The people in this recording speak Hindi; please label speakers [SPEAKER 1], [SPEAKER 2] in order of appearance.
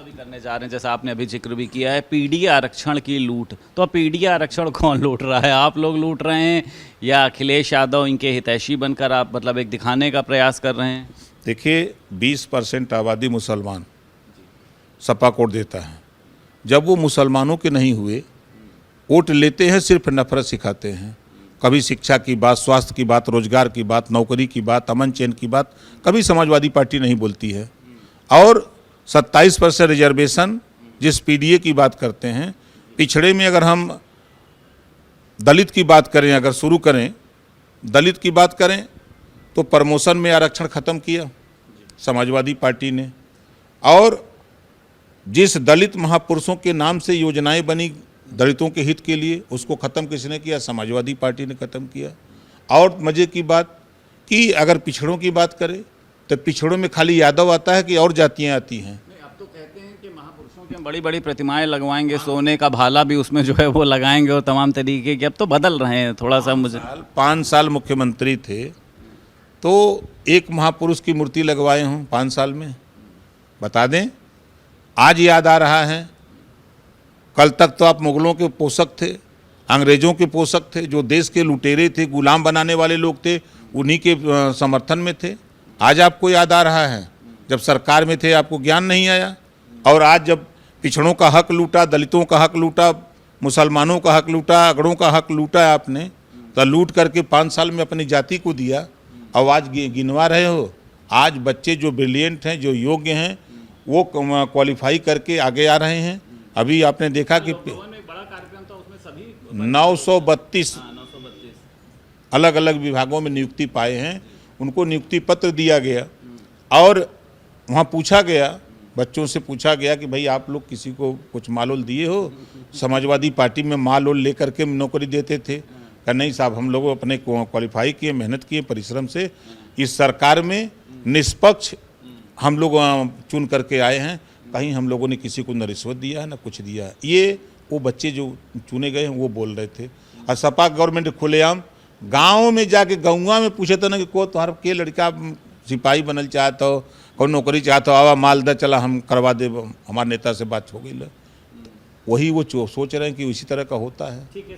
[SPEAKER 1] भी करने जा रहे हैं, जैसा आपने अभी जिक्र भी किया है पीडी आरक्षण की लूट। तो अब पीडी आरक्षण कौन लूट रहा है, आप लोग लूट रहे हैं या अखिलेश यादव इनके हितैषी बनकर आप मतलब एक दिखाने का प्रयास कर रहे हैं?
[SPEAKER 2] देखिए 20% आबादी मुसलमान सपा कोड देता है। जब वो मुसलमानों के नहीं हुए, वोट लेते हैं सिर्फ नफरत सिखाते हैं। कभी शिक्षा की बात, स्वास्थ्य की बात, रोजगार की बात, नौकरी की बात, अमन चैन की बात कभी समाजवादी पार्टी नहीं बोलती है। और 27% रिजर्वेशन जिस पीडीए की बात करते हैं, पिछड़े में अगर हम दलित की बात करें, अगर शुरू करें दलित की बात करें तो प्रमोशन में आरक्षण ख़त्म किया समाजवादी पार्टी ने। और जिस दलित महापुरुषों के नाम से योजनाएं बनी दलितों के हित के लिए, उसको ख़त्म किसने किया? समाजवादी पार्टी ने ख़त्म किया। और मज़े की बात कि अगर पिछड़ों की बात करें तो पिछड़ों में खाली यादव आता है कि और जातियां आती हैं?
[SPEAKER 1] अब तो कहते हैं कि महापुरुषों की बड़ी बड़ी प्रतिमाएं लगवाएंगे, सोने का भाला भी उसमें जो है वो लगाएंगे और तमाम तरीके की। अब तो बदल रहे हैं थोड़ा सा। मुझे
[SPEAKER 2] 5 साल मुख्यमंत्री थे तो एक महापुरुष की मूर्ति लगवाए हों 5 साल में? बता दें। आज याद आ रहा है, कल तक तो आप मुगलों के पोषक थे, अंग्रेज़ों के पोषक थे, जो देश के लुटेरे थे, गुलाम बनाने वाले लोग थे, उन्हीं के समर्थन में थे। आज आपको याद आ रहा है, जब सरकार में थे आपको ज्ञान नहीं आया। और आज जब पिछड़ों का हक लूटा, दलितों का हक लूटा, मुसलमानों का हक लूटा, अगड़ों का हक लूटा आपने, तो लूट करके 5 साल में अपनी जाति को दिया और आज गिनवा रहे हो। आज बच्चे जो ब्रिलियंट हैं, जो योग्य हैं, वो क्वालिफाई करके आगे आ रहे हैं। अभी आपने देखा कि 932 अलग अलग विभागों में नियुक्ति पाए हैं, उनको नियुक्ति पत्र दिया गया। और वहाँ पूछा गया, बच्चों से पूछा गया कि भाई आप लोग किसी को कुछ माल दिए हो? समाजवादी पार्टी में माल लेकर के नौकरी देते थे। कहा नहीं साहब, हम लोग अपने क्वालिफाई किए, मेहनत किए, परिश्रम से इस सरकार में निष्पक्ष हम लोग चुन करके आए हैं। कहीं हम लोगों ने किसी को न रिश्वत दिया है, न कुछ दिया है। ये वो बच्चे जो चुने गए हैं वो बोल रहे थे। और सपा गवर्नमेंट खुलेआम गाँव में जाके गौवा में पूछे तो ना कि को तुम्हारा के लड़का सिपाही बनल चाहता हो, कौन नौकरी चाहता हो, आवा माल दा, चला हम करवा दे, हमारे नेता से बात हो गई। वही वो सोच रहे हैं कि इसी तरह का होता है।